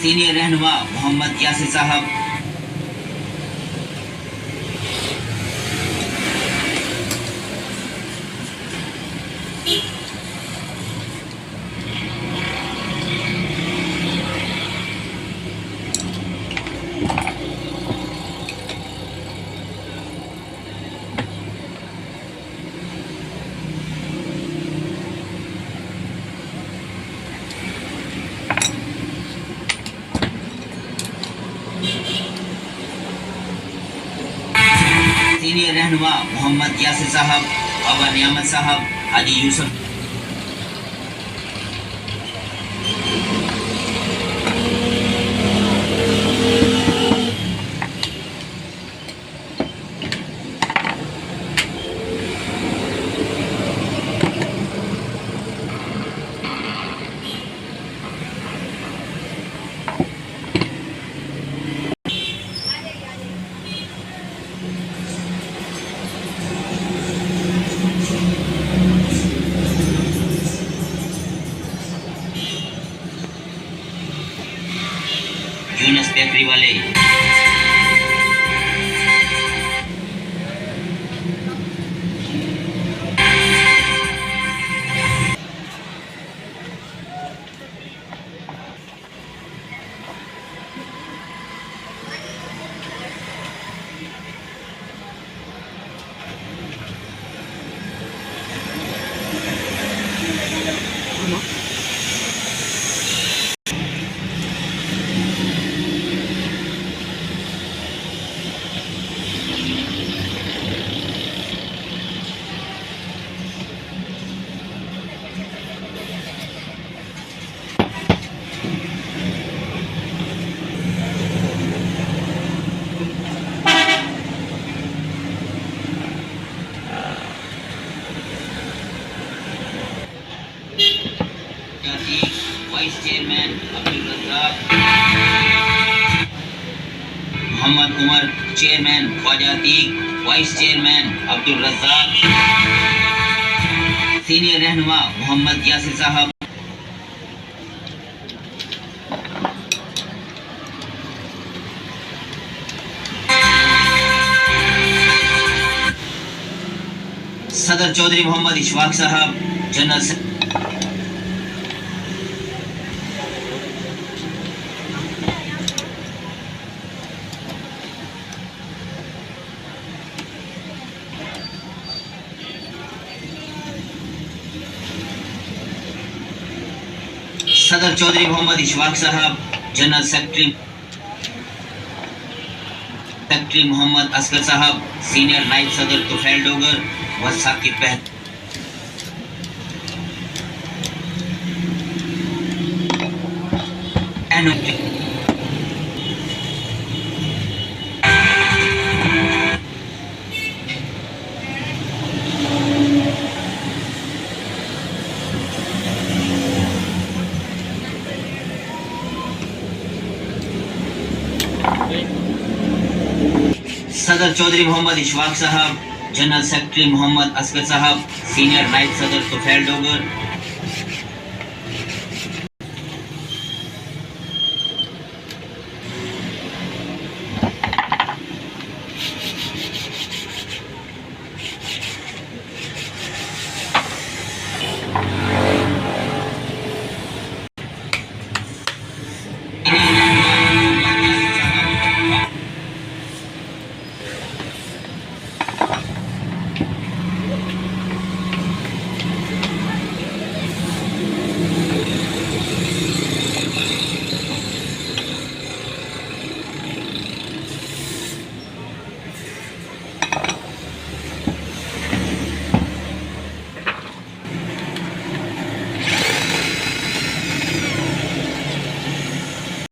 Senior रहनुमा मोहम्मद यासिर साहब, senior रहनुमा मोहम्मद यासिर साहब, बाबा नियामत साहब, हाजी यूसुफ। यूनस बेकरी वाले, vice chairman Abdul Razzaq, Mohammad Umar chairman, Khwaja Atiq vice chairman Abdul Razzaq, senior रहनुमा मोहम्मद यासिर साहब, सदर चौधरी मोहम्मद इशफाक साहब, जनरल सदर चौधरी मोहम्मद इशफाक साहब, जनरल सेक्रेटरी मोहम्मद असगर साहब, सीनियर नायब सदर तुफैल डोगर व साकिब बहत। सदर चौधरी मोहम्मद इशफाक साहब, जनरल सेक्रेटरी मोहम्मद असगर साहब, सीनियर नायब सदर तुफैल डोगर